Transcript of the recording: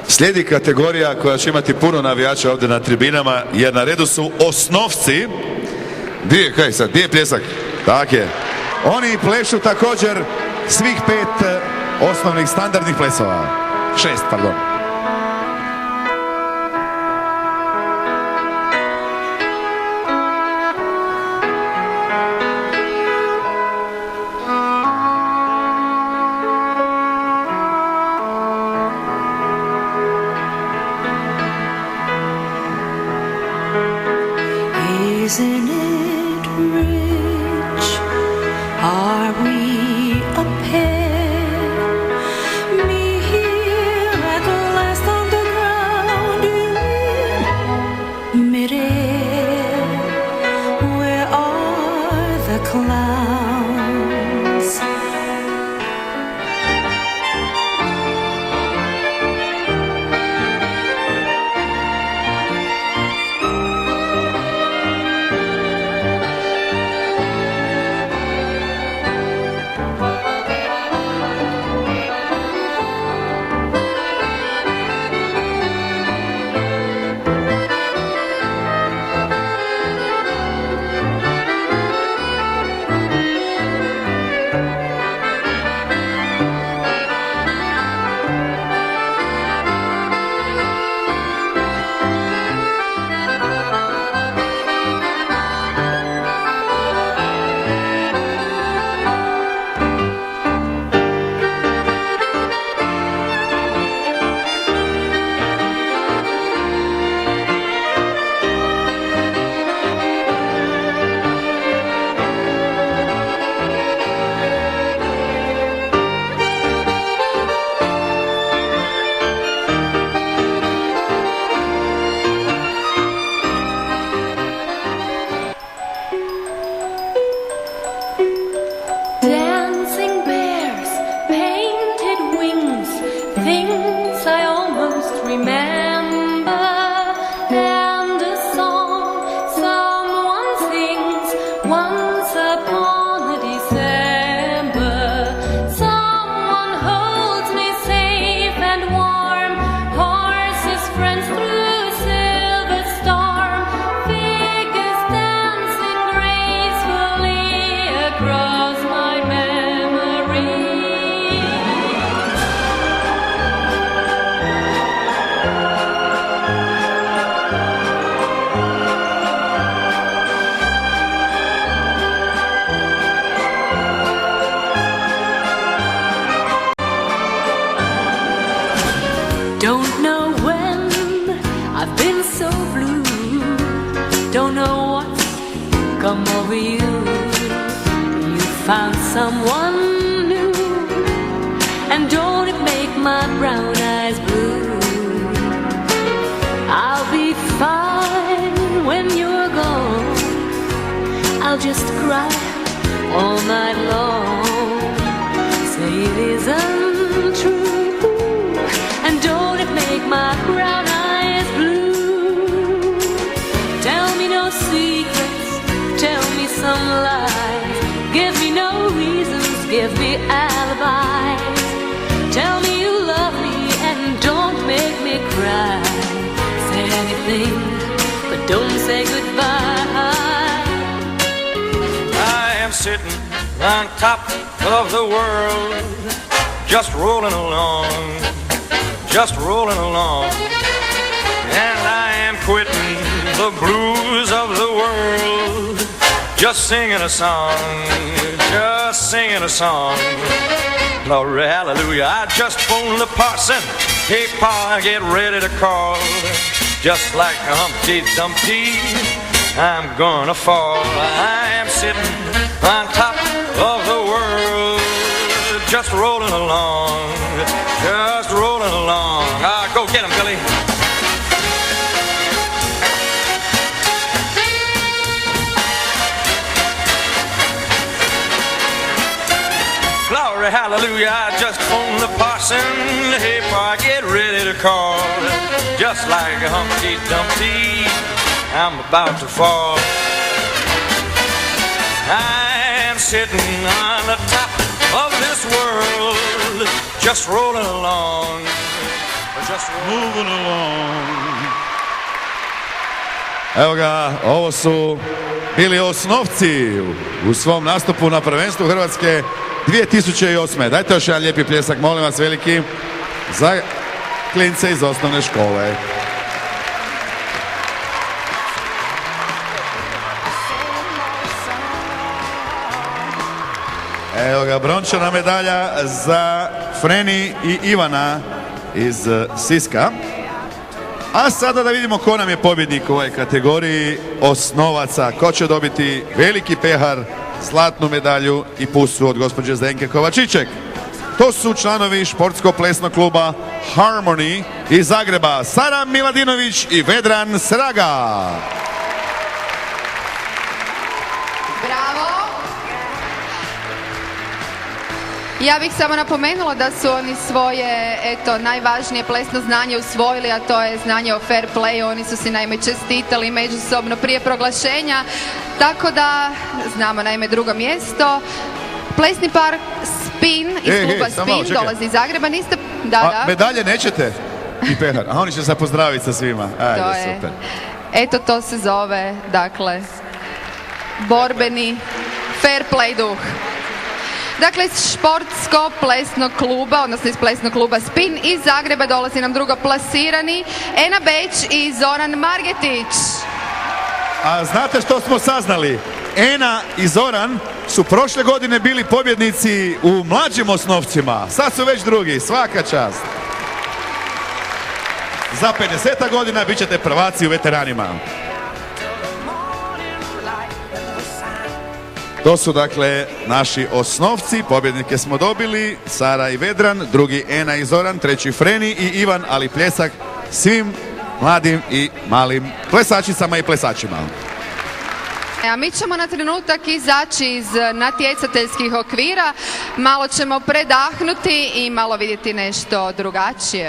Slijedi kategorija koja će imati puno navijača ovdje na tribinama, jer na redu su osnovci. Gdje je pljesak? Tak je. Oni plešu također svih 5 osnovnih standardnih plesova. 6, pardon. Isn't it rich? Are we a pair? Me here at last on the ground in midair. Where are the clowns? Dancing bears, painted wings, things I almost remember, and a song someone sings once upon a December. Someone holds me safe and warm, horses friends through silver storm, figures dancing gracefully across my memory. Don't know when I've been so blue. Don't know what's come over you. You found someone new, and don't it make my brown eyes blue? I'll be fine when you're gone. I'll just cry all night long. Say it isn't true, and don't it make my brown eyes blue? Tell me no secrets, tell me some lies. Give me no reasons, give me alibis. Tell me you love me and don't make me cry. Say anything, but don't say goodbye. I am sitting on top of the world, just rolling along, just rolling along. And I am quitting the blues of the world, just singing a song, just singing a song. Glory, hallelujah. I just phoned the parson. Hey, Pa, get ready to call. Just like a Humpty Dumpty, I'm gonna fall. I am sitting on top of the world, just rolling along, just rolling along. Go get him, Billy. Glory, hallelujah, I just phoned the parson. Hey, Pa, get ready to call. Just like a Humpty Dumpty, I'm about to fall. I am sitting on the top of this world, just rolling along, just moving along. Evo ga, ovo su bili osnovci u svom nastupu na prvenstvu Hrvatske 2008. Dajte još jedan lijepi pljesak, molim vas, veliki, za klince iz osnovne škole. Evo ga, brončana medalja za Freni i Ivana iz Siska. A sada da vidimo ko nam je pobjednik u ovoj kategoriji osnovaca. Ko će dobiti veliki pehar, zlatnu medalju i pusu od gospođe Zdenke Kovačiček. To su članovi športsko-plesnog kluba Harmony iz Zagreba, Sara Miladinović i Vedran Sraga. Bravo! Ja bih samo napomenula da su oni svoje, najvažnije plesno znanje usvojili, a to je znanje o fair play. Oni su si naime čestitali međusobno prije proglašenja, tako da znamo naime drugo mjesto. Plesni par Spin iz kluba Spin dolazi iz Zagreba. Niste... Da. Medalje nećete? I pehar. A oni će se pozdraviti sa svima. Ajde, super. Eto, to se zove, dakle, borbeni fair play duh. Dakle, iz športsko-plesnog kluba, odnosno iz plesnog kluba Spin iz Zagreba dolazi nam drugo plasirani Ena Beć i Zoran Margetić. A znate što smo saznali? Ena i Zoran su prošle godine bili pobjednici u mlađim osnovcima. Sad su već drugi, svaka čast. Za 50 godina bit ćete prvaci u veteranima. To su dakle naši osnovci, pobjednike smo dobili, Sara i Vedran, drugi Ena i Zoran, treći Freni i Ivan, ali pljesak svim mladim i malim plesačicama i plesačima. A mi ćemo na trenutak izaći iz natjecateljskih okvira, malo ćemo predahnuti i malo vidjeti nešto drugačije.